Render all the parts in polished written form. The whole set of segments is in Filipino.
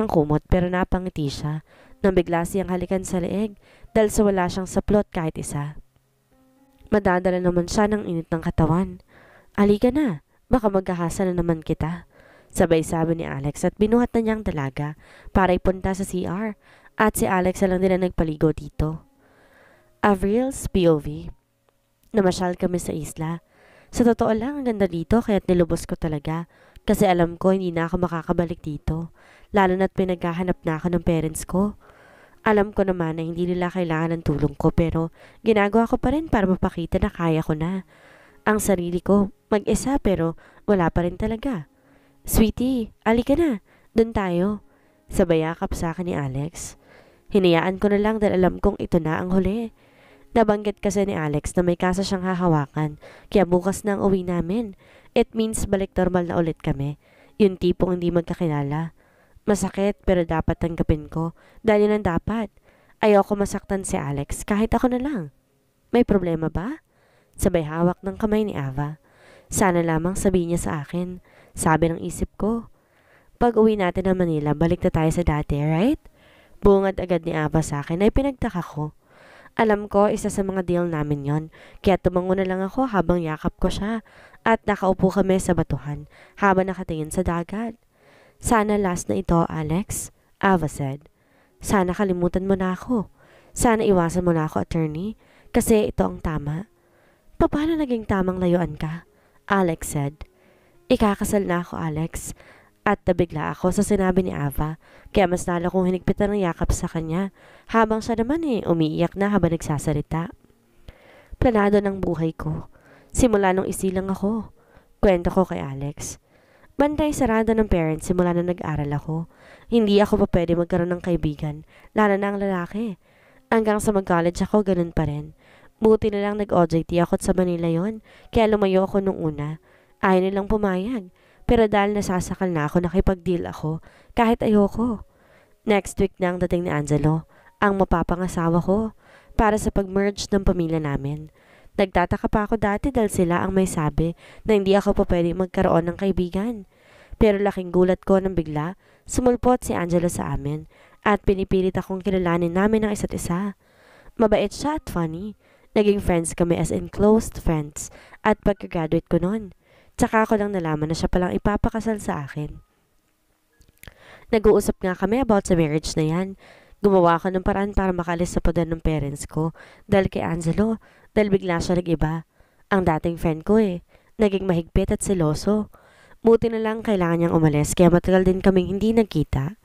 ang kumot pero napangiti siya nang bigla siyang halikan sa leeg dahil sa wala siyang saplot kahit isa. Madadala naman siya ng init ng katawan. "Halika na, baka magkahasa na naman kita." Sabay sabi ni Alex at binuhat na niyang dalaga para ipunta sa CR at si Alex na lang din ang nagpaligo dito. Avril's POV. Namasyal kami sa isla. Sa totoo lang, ang ganda dito kaya't nilubos ko talaga kasi alam ko hindi na ako makakabalik dito, lalo na't pinaghahanap na ako ng parents ko. Alam ko naman na hindi nila kailangan ng tulong ko pero ginagawa ko pa rin para mapakita na kaya ko na ang sarili ko mag-isa pero wala pa rin talaga. "Sweetie, alika na, dun tayo." Sabay yakap sa akin ni Alex. Hinayaan ko na lang dahil alam kong ito na ang huli. Nabanggit kasi ni Alex na may kaso siyang hahawakan kaya bukas na ang uwi namin. It means balik normal na ulit kami. Yung tipong hindi magkakilala. Masakit pero dapat tanggapin ko dahil yun ang dapat. Ayoko masaktan si Alex kahit ako na lang. "May problema ba?" Sabay hawak ng kamay ni Ava. Sana lamang sabihin niya sa akin. Sabi ng isip ko. Pag uwi natin ng Manila, balik na tayo sa dati, right? Bungad agad ni Ava sa akin ay pinagtaka ko. Alam ko isa sa mga deal namin yon, kaya tumango na lang ako habang yakap ko siya at nakaupo kami sa batuhan habang nakatingin sa dagat. "Sana last na ito, Alex," Ava said. "Sana kalimutan mo na ako. Sana iwasan mo na ako, attorney, kasi ito ang tama." "Paano naging tamang layuan ka?" Alex said. "Ikakasal na ako, Alex." At nabigla ako sa sinabi ni Ava, kaya mas lalo kong hinigpitan ng yakap sa kanya, habang siya naman umiiyak na habang nagsasalita. Planado ng buhay ko. Simula nung isilang ako. Kwento ko kay Alex. Bantay sarado ng parents simula na nag-aral ako. Hindi ako pa pwede magkaroon ng kaibigan, lalo na ang lalaki. Hanggang sa mag-college ako, ganun pa rin. Buti na lang nag-OJT ako sa Manila yon, kaya lumayo ako nung una. Ayaw nilang pumayag. Pero dahil nasasakal na ako, nakipag-deal ako kahit ayoko. Next week na ang dating ni Angelo, ang mapapangasawa ko, para sa pag-merge ng pamilya namin. Nagtataka pa ako dati dahil sila ang may sabi na hindi ako pa pwede magkaroon ng kaibigan. Pero laking gulat ko nang bigla, sumulpot si Angelo sa amin at pinipilit akong kilalanin namin ang isa't isa. Mabait siya at funny. Naging friends kami as in close friends at pagka-graduate ko noon. Tsaka ako lang nalaman na siya palang ipapakasal sa akin. Nag-uusap nga kami about sa marriage na yan. Gumawa ako ng paraan para makalis sa poder ng parents ko dahil kay Angelo, dahil bigla siya nag-iba. Ang dating friend ko naging mahigpit at seloso. Buti na lang kailangan niyang umalis kaya matagal din kaming hindi nagkita.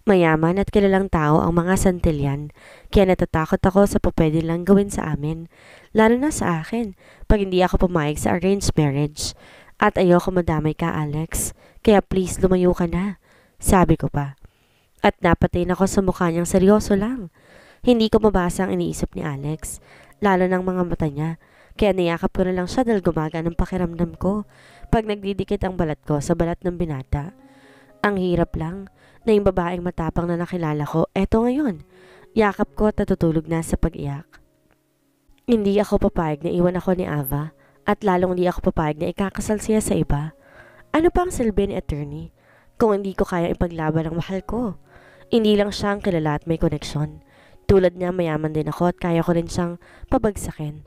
Mayaman at kilalang tao ang mga Santillan, kaya natatakot ako sa pwede lang gawin sa amin, lalo na sa akin, pag hindi ako pumayag sa arranged marriage. At ayoko madamay ka, Alex, kaya please lumayo ka na, sabi ko pa. At napatin ako sa mukha niyang seryoso lang. Hindi ko mabasa ang iniisip ni Alex, lalo ng mga mata niya, kaya niyakap ko na lang siya dahil gumagaan ang pakiramdam ko pag nagdidikit ang balat ko sa balat ng binata. Ang hirap lang na yung babaeng matapang na nakilala ko, eto ngayon, yakap ko at natutulog na sa pag-iyak. Hindi ako papayag na iwan ako ni Ava. At lalong hindi ako papayag na ikakasal siya sa iba. Ano pa ang silbi ni attorney kung hindi ko kaya ipaglaban ang mahal ko? Hindi lang siya ang kilala at may koneksyon. Tulad niya, mayaman din ako at kaya ko rin siyang pabagsakin.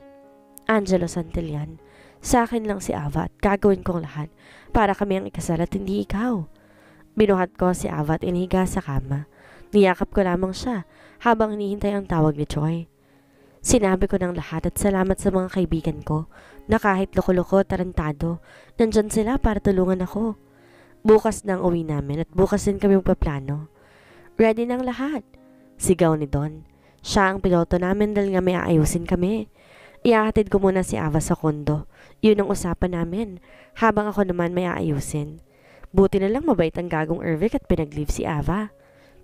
Angelo Santillan, sa akin lang si Ava at gagawin kong lahat para kami ang ikasal at hindi ikaw. Binuhat ko si Ava at inihiga sa kama. Niyakap ko lamang siya habang hinihintay ang tawag ni Troy. Sinabi ko ng lahat at salamat sa mga kaibigan ko na kahit loko-loko tarantado, nandyan sila para tulungan ako. Bukas na ang uwi namin at bukas din kami magpaplano. Ready na ang lahat, sigaw ni Don. Siya ang piloto namin dahil nga may aayusin kami. Iakatid ko muna si Ava sa kondo. Yun ang usapan namin, habang ako naman may aayusin. Buti na lang mabait ang gagong Ervic at pinag-leave si Ava.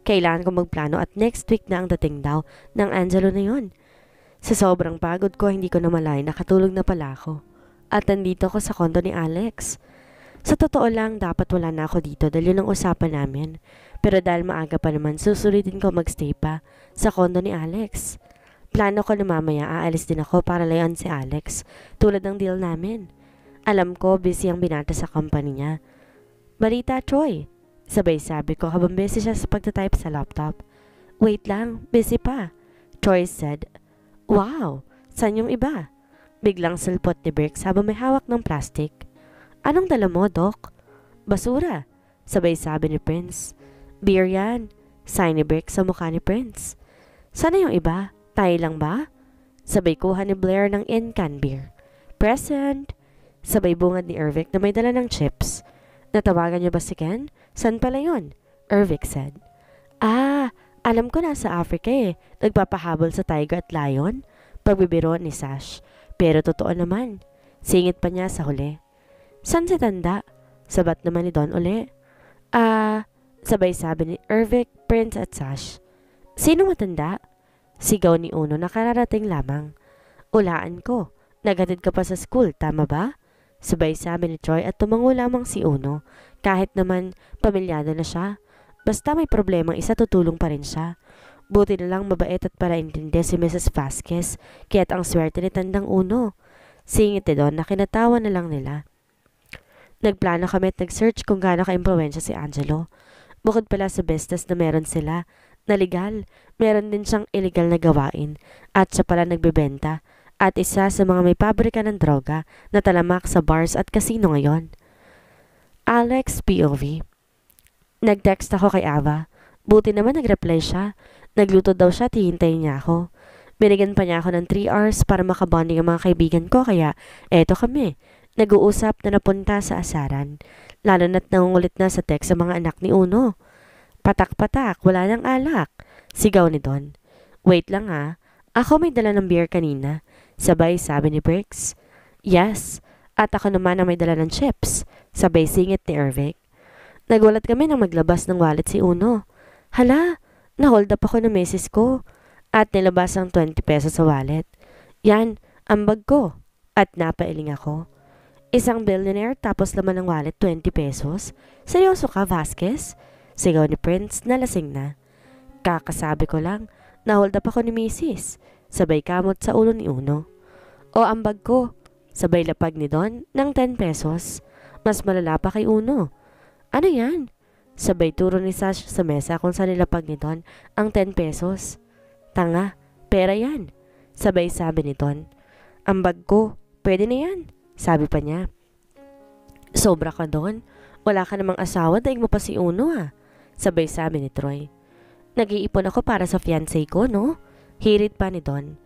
Kailangan ko magplano at next week na ang dating daw ng Angelo na yun. Sa sobrang pagod ko, hindi ko na malay nakatulog na pala ako. At nandito ko sa kondo ni Alex. Sa totoo lang, dapat wala na ako dito dahil yun ang usapan namin. Pero dahil maaga pa naman, susulitin ko magstay pa sa kondo ni Alex. Plano ko na mamaya aalis din ako para layan si Alex, tulad ng deal namin. Alam ko, busy ang binata sa company niya. Balita, Troy, Sabay sabi ko habang busy siya sa pagtatype sa laptop. Wait lang, busy pa. Troy said. Wow, saan yung iba? Biglang sulpot ni Bricks habang may hawak ng plastic. Anong dala mo, Doc? Basura, sabay sabi ni Prince. Beer yan, sign ni Bricks sa mukha ni Prince. Sana yung iba? Tayo lang ba? Sabay kuha ni Blair ng in-can beer. Present! Sabay bungad ni Ervic na may dala ng chips. Natawagan niyo ba si Ken? San pala yun? Ervic said. Alam ko nasa Africa eh. Nagpapahabol sa tiger at lion. Pagbibiro ni Sash. Pero totoo naman. Singit pa niya sa huli. San si Tanda? Sabat naman ni Don uli. Sabay sabi ni Ervic, Prince at Sash. Sino matanda? Sigaw ni Uno na kararating lamang. Ulaan ko. Naghatid ka pa sa school, tama ba? Sabay sabi ni Troy at tumango lamang si Uno. Kahit naman pamilyado na siya. Basta may problemang isa, tutulong pa rin siya. Buti na lang mabait at paraintindi si Mrs. Vasquez, kaya't ang swerte ni Tandang Uno. Singit ni Don na kinatawa na lang nila. Nagplano kami at nag-search kung gaano ka-impluwensya si Angelo. Bukod pala sa business na meron sila, na legal, meron din siyang illegal na gawain at siya pala nagbebenta at isa sa mga may pabrika ng droga na talamak sa bars at casino ngayon. Alex POV. Nag-text ako kay Ava. Buti naman nag-reply siya. Nagluto daw siya at hihintayin niya ako. Binigyan pa niya ako ng 3 hours para makabonding ang mga kaibigan ko kaya eto kami. Nag-uusap na napunta sa asaran. Lalo na't nangungulit na sa text sa mga anak ni Uno. Patak-patak, wala nang alak. Sigaw ni Don. Wait lang ha. Ako may dala ng beer kanina. Sabay sabi ni Bricks. Yes. At ako naman ang may dala ng chips. Sabay singit ni Ervic. Nagulat kami nang maglabas ng wallet si Uno. Hala, na-hold up ako ng misis ko. At nilabas ang 20 pesos sa wallet. Yan, ang bag ko. At napailing ako. Isang billionaire tapos laman ng wallet 20 pesos? Seryoso ka, Vasquez? Sigaw ni Prince na lasing na. Kakasabi ko lang, na-hold up ako ni misis. Sabay kamot sa ulo ni Uno. O ang bag ko. Sabay lapag ni Don ng 10 pesos. Mas malala pa kay Uno. Ano yan? Sabay turo ni Sash sa mesa kung saan nilapag ni Don ang 10 pesos. Tanga, pera yan. Sabay sabi ni Don. Ang bag ko, pwede na yan. Sabi pa niya. Sobra ka Don. Wala ka namang asawa, daig mo pa si Uno ah. Sabay sabi ni Troy. Nag-iipon ako para sa fiancé ko, no? Hirit pa ni Don.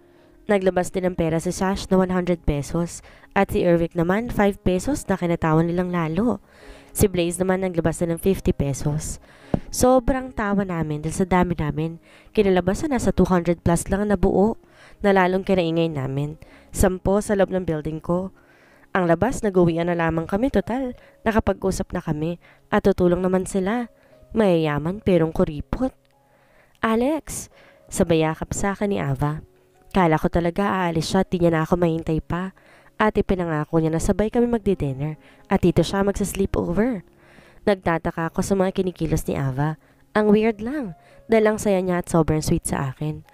Naglabas din ng pera si Sash na 100 pesos at si Ervic naman 5 pesos na kinatawan nilang lalo. Si Blaze naman naglabas na ng 50 pesos. Sobrang tawa namin dahil sa dami namin. Kinalabas na nasa 200 plus lang na buo na lalong kinaingay namin. 10 sa loob ng building ko. Ang labas, nag-uwian na lamang kami total. Nakapag-usap na kami at tutulong naman sila. Mayayaman perong kuripot. Alex, sabay yakap sa akin ni Ava. Kala ko talaga aalis siya at di niya na ako mahintay pa. At ipinangako niya na sabay kami magdi-dinner at dito siya magsa-sleepover. Nagtataka ako sa mga kinikilos ni Ava. Ang weird lang, dahil ang saya niya at sobrang sweet sa akin.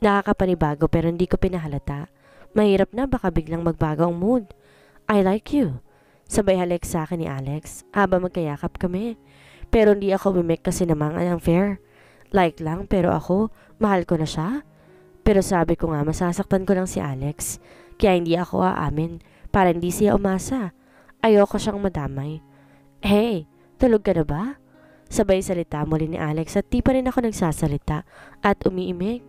Nakakapanibago pero hindi ko pinahalata. Mahirap na baka biglang magbago ang mood. I like you. Sabay halik sa akin ni Alex habang magkayakap kami. Pero hindi ako bumik kasi namang unfair. Like lang pero ako, mahal ko na siya. Pero sabi ko nga masasaktan ko lang si Alex. Kaya hindi ako aamin para hindi siya umasa. Ayoko siyang madamay. Hey, tulog ka na ba? Sabay salita muli ni Alex at di pa rin ako nagsasalita at umiimig.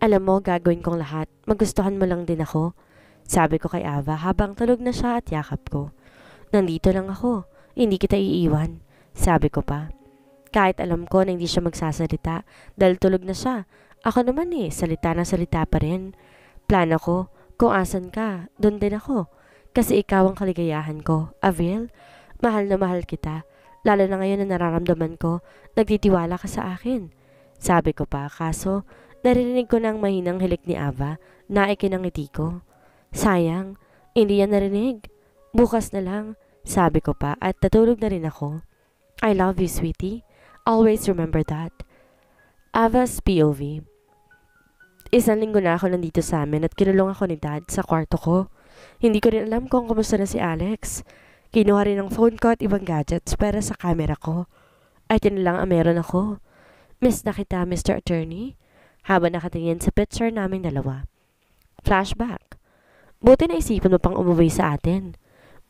Alam mo, gagawin kong lahat. Magustuhan mo lang din ako. Sabi ko kay Ava habang tulog na siya at yakap ko. Nandito lang ako. Hindi kita iiwan. Sabi ko pa. Kahit alam ko na hindi siya magsasalita dahil tulog na siya. Ako naman salita na salita pa rin. Plano ko, kung asan ka, doon din ako. Kasi ikaw ang kaligayahan ko. Avril, mahal na mahal kita. Lalo na ngayon na nararamdaman ko, nagtitiwala ka sa akin. Sabi ko pa, kaso narinig ko ng mahinang hilik ni Ava na ikinangiti ko. Sayang, hindi yan narinig. Bukas na lang, sabi ko pa at natulog na rin ako. I love you, sweetie. Always remember that. Ava's POV. Isang linggo na ako nandito sa amin at kinulong ako ni Dad sa kwarto ko. Hindi ko rin alam kung kumusta na si Alex. Kinuha rin ang phone ko at ibang gadgets para sa camera ko. Ay lang ang meron ako. Miss na kita, Mr. Attorney. Habang nakatingin sa picture naming dalawa. Flashback. Buti na isipan mo pang umuwi sa atin.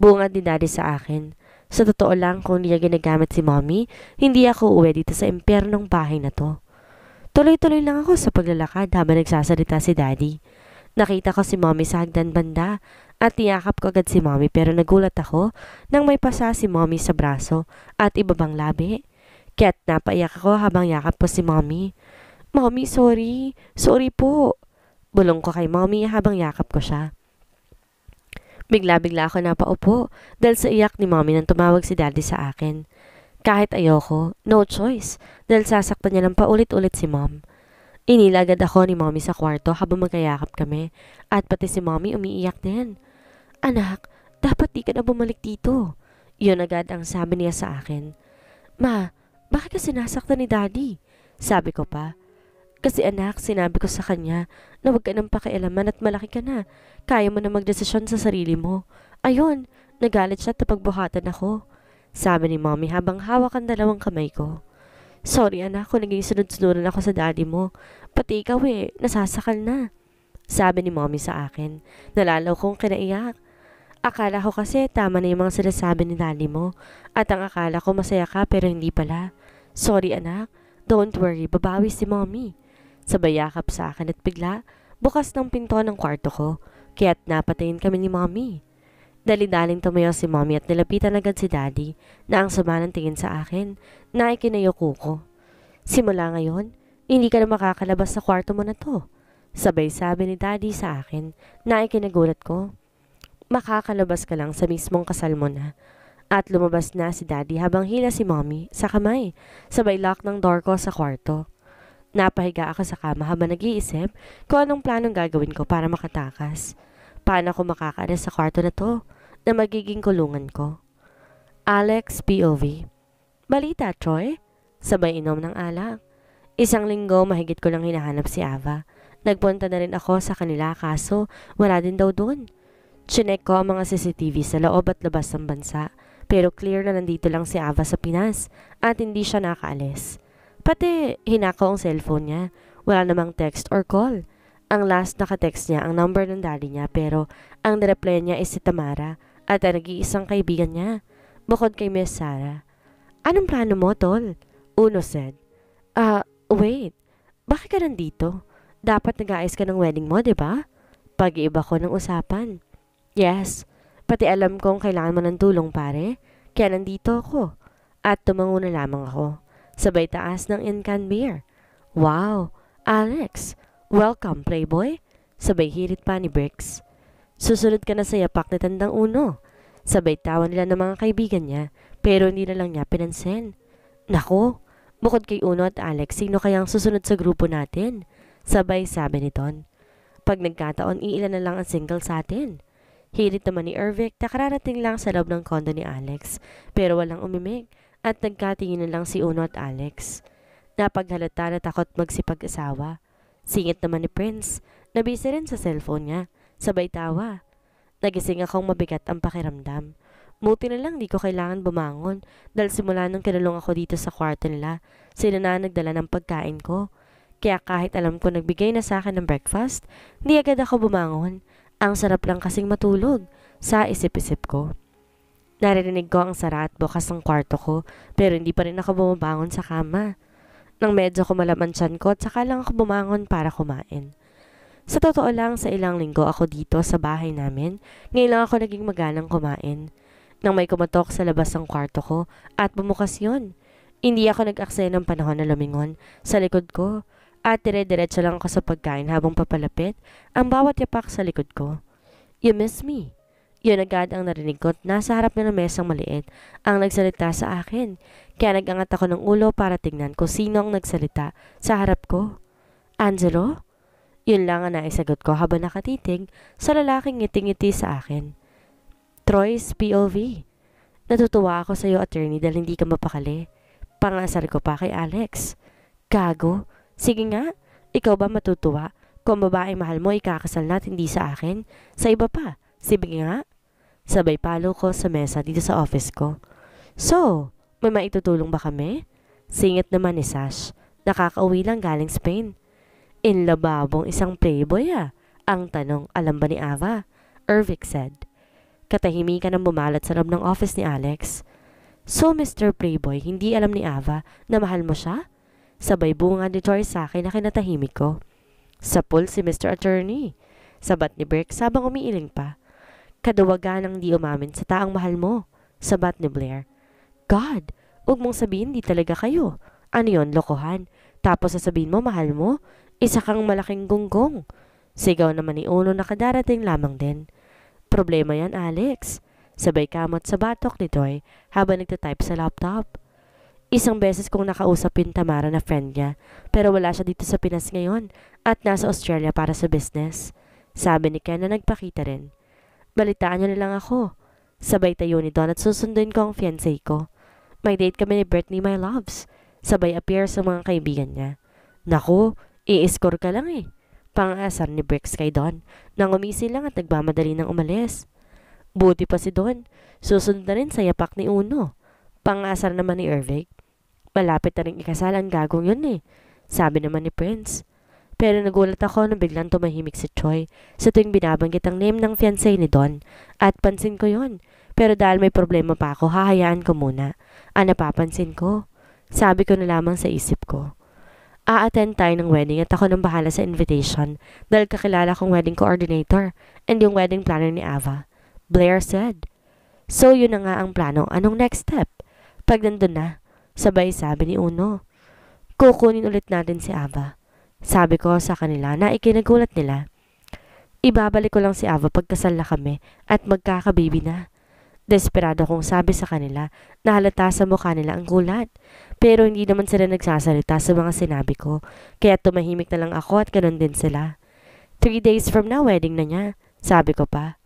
Bungad ni Daddy sa akin. Sa totoo lang, kung hindi niya ginagamit si Mommy, hindi ako uwi dito sa impyernong bahay na to. Tuloy-tuloy lang ako sa paglalakad habang nagsasalita si Daddy. Nakita ko si Mommy sa hagdan banda at niyakap ko agad si Mommy pero nagulat ako nang may pasa si Mommy sa braso at iba bang labi. Kaya't napaiyak ako habang yakap ko si Mommy. Mommy, sorry. Sorry po. Bulong ko kay Mommy habang yakap ko siya. Bigla-bigla ako napaupo dahil sa iyak ni Mommy nang tumawag si Daddy sa akin. Kahit ayoko, no choice dahil sasaktan niya ng paulit-ulit si Mom. Inila agad ako ni Mommy sa kwarto habang magkayakap kami at pati si Mommy umiiyak din. Anak, dapat di ka na bumalik dito. Yun agad ang sabi niya sa akin. Ma, bakit ka sinasaktan ni Daddy? Sabi ko pa. Kasi anak, sinabi ko sa kanya na huwag ka nang pakialaman at malaki ka na. Kaya mo na magdesisyon sa sarili mo. Ayun, nagalit siya at napagbuhatan ako. Sabi ni Mommy habang hawak ang dalawang kamay ko. Sorry anak kung naging sunod-sunuran ako sa daddy mo. Pati ikaw nasasakal na. Sabi ni Mommy sa akin. Nalalaw kong kinaiyak. Akala ko kasi tama na yung mga sinasabi ni daddy mo. At ang akala ko masaya ka pero hindi pala. Sorry anak, don't worry, babawi si Mommy. Sabay yakap sa akin at bigla, bukas ng pinto ng kwarto ko, kaya't napatayin kami ni Mommy. Dali-daling tumayo si Mommy at nilapitan agad si Daddy na ang sama ng tingin sa akin na ikinayuko ko. Simula ngayon, hindi ka na makakalabas sa kwarto mo na to. Sabay sabi ni Daddy sa akin na ikinagulat ko. Makakalabas ka lang sa mismong kasal mo na. At lumabas na si Daddy habang hila si Mommy sa kamay, sabay lock ng door ko sa kwarto. Napahiga ako sa kama habang nag-iisip kung anong planong gagawin ko para makatakas. Paano ako makakaalis sa kwarto na to na magiging kulungan ko? Alex POV. Balita, Troy? Sabay inom ng alak. Isang linggo mahigit ko lang hinahanap si Ava. Nagpunta na rin ako sa kanila kaso wala din daw doon. Chinek ko ang mga CCTV sa loob at labas ng bansa pero clear na nandito lang si Ava sa Pinas at hindi siya nakaalis. Pati hinakaw ang cellphone niya. Wala namang text or call. Ang last naka-text niya ang number ng daddy niya pero ang nireply niya is si Tamara at ang nag-iisang kaibigan niya. Bukod kay Miss Sarah. Anong plano mo, tol? Uno said. Wait. Bakit ka nandito? Dapat nag-aayos ka ng wedding mo, diba? Pag-iiba ko ng usapan. Yes. Pati alam kong kailangan mo ng tulong, pare. Kaya nandito ako. At tumango na lamang ako. Sabay taas ng in-can beer. Wow, Alex, welcome playboy. Sabay hirit pa ni Bricks. Susunod ka na sa yapak ni Tandang Uno. Sabay tawa nila ng mga kaibigan niya pero hindi na lang niya pinansin. Nako, bukod kay Uno at Alex, sino kayang susunod sa grupo natin? Sabay sabi ni Ton. Pag nagkataon, iilan na lang ang single sa atin. Hirit naman ni Ervic na kararating lang sa loob ng kondo ni Alex pero walang umimik. At nagkatingin na lang si Uno at Alex. Napaghalata na takot magsipag-asawa. Singit naman ni Prince. Nabisi rin sa cellphone niya. Sabay tawa. Nagising akong mabigat ang pakiramdam. Buti na lang di ko kailangan bumangon dahil simula nung kinulong ako dito sa kwarto nila, sila na nagdala ng pagkain ko. Kaya kahit alam ko nagbigay na sa akin ng breakfast, di agad ako bumangon. Ang sarap lang kasing matulog sa isip-isip ko. Naririnig ko ang sara at bukas ng kwarto ko pero hindi pa rin ako bumabangon sa kama. Nang medyo kumalaman tiyan ko at saka lang ako bumangon para kumain. Sa totoo lang sa ilang linggo ako dito sa bahay namin, ngayon lang ako naging maganang kumain. Nang may kumatok sa labas ng kwarto ko at bumukas yun. Hindi ako nag-aksaya ng panahon na lumingon sa likod ko at dire-diretso lang ako sa pagkain habang papalapit ang bawat yapak sa likod ko. You miss me? Yun agad ang narinig ko at nasa harap na ng mesang maliit ang nagsalita sa akin. Kaya nag-angat ako ng ulo para tingnan kung sino ang nagsalita sa harap ko. Angelo? Yun lang ang naisagot ko habang nakatitig sa lalaking ngiti-ngiti sa akin. Troy's POV. Natutuwa ako sa iyo, attorney, dahil hindi ka mapakali. Pangasar ko pa kay Alex. Gago? Sige nga, ikaw ba matutuwa kung babae mahal mo ikakasal na at hindi sa akin? Sa iba pa? Sige nga. Sabay palo ko sa mesa dito sa office ko. So, may maitutulong ba kami? Singit naman ni Sash. Nakakauwi lang galing Spain. Inlababong isang playboy ah. Ang tanong, alam ba ni Ava? Ervic said. Katahimikan ang bumalat sa loob ng office ni Alex. So Mr. Playboy, hindi alam ni Ava na mahal mo siya? Sabay bunga ni Troy sa akin na kinatahimik ko. Sa pool si Mr. Attorney. Sabat ni Bricks habang umiiling pa. Kadawagan ang di umamin sa taang mahal mo. Sabat ni Blair. God, huwag mong sabihin di talaga kayo. Ano yon, lokohan? Tapos sasabihin mo mahal mo? Isa kang malaking gunggong. Sigaw naman ni Uno na kadarating lamang din. Problema yan, Alex. Sabay kamot sa batok ni Troy habang nagtatype sa laptop. Isang beses kong nakausap yung Tamara na friend niya, pero wala siya dito sa Pinas ngayon at nasa Australia para sa business. Sabi ni Ken na nagpakita rin. Balitaan niyo na lang ako. Sabay tayo ni Don at susunduin ko ang fiancé ko. May date kami ni Brittany, my loves. Sabay appear sa mga kaibigan niya. Naku, i-score ka lang eh. Pang-asar ni Bricks kay Don nang umisi lang at nagmamadali ng umalis. Buti pa si Don. Susunod na rin sa yapak ni Uno. Pang-asar naman ni Ervic. Malapit na rin ikasal ang gagong yun eh. Sabi naman ni Prince. Pero nagulat ako nang biglang tumahimik si Troy sa tuwing binabanggit ang name ng fiancé ni Don. At pansin ko yun. Pero dahil may problema pa ako, hahayaan ko muna. Napapansin ko. Sabi ko na lamang sa isip ko. A-attend tayo ng wedding at ako nang bahala sa invitation dahil kakilala kong wedding coordinator and yung wedding planner ni Ava. Blair said. So yun na nga ang plano. Anong next step? Pag nandun na, sabay sabi ni Uno. Kukunin ulit natin si Ava. Sabi ko sa kanila na ikinagulat nila. Ibabalik ko lang si Ava pagkasal na kami at magkakabibi na. Desperado kong sabi sa kanila na halata sa mukha nila ang gulat. Pero hindi naman sila nagsasalita sa mga sinabi ko. Kaya tumahimik na lang ako at ganun din sila. 3 days from now, wedding na niya. Sabi ko pa.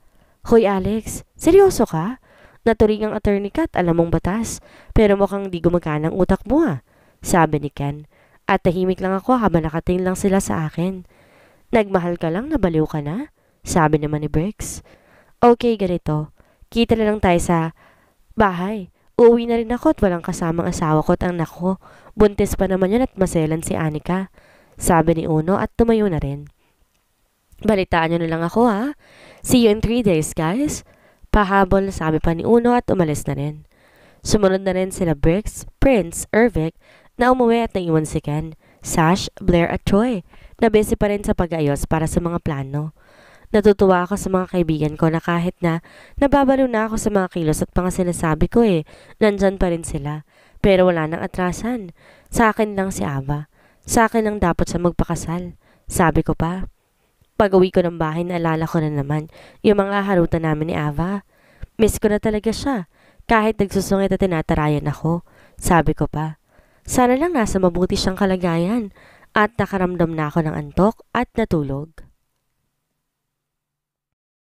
Hoy Alex, seryoso ka? Naturing ang attorney ka at alam mong batas. Pero mukhang di gumagana ang utak mo ah. Sabi ni Ken. At tahimik lang ako habang nakatingin lang sila sa akin. Nagmahal ka lang, nabaliw ka na? Sabi naman ni Bricks. Okay, ganito. Kita na lang tayo sa bahay. Uuwi na rin ako at walang kasamang asawa ko at ang anak ko. Buntis pa naman yan at maselan si Anika. Sabi ni Uno at tumayo na rin. Balitaan nyo na lang ako ha. See you in 3 days guys. Pahabol na sabi pa ni Uno at umalis na rin. Sumunod na rin sila Bricks, Prince, Ervic na umuwi at naiwan si Ken, Sash, Blair at Troy na busy pa rin sa pag-ayos para sa mga plano. Natutuwa ako sa mga kaibigan ko na kahit na nababalo na ako sa mga kilos at mga sinasabi ko nandyan pa rin sila. Pero wala nang atrasan. Sa akin lang si Ava. Sa akin lang dapat siya magpakasal. Sabi ko pa. Pag-uwi ko ng bahay, naalala ko na naman yung mga harutan namin ni Ava. Miss ko na talaga siya. Kahit nagsusungit at tinatarayan ako. Sabi ko pa. Sana lang nasa mabuti siyang kalagayan. At nakaramdam na ako ng antok at natulog.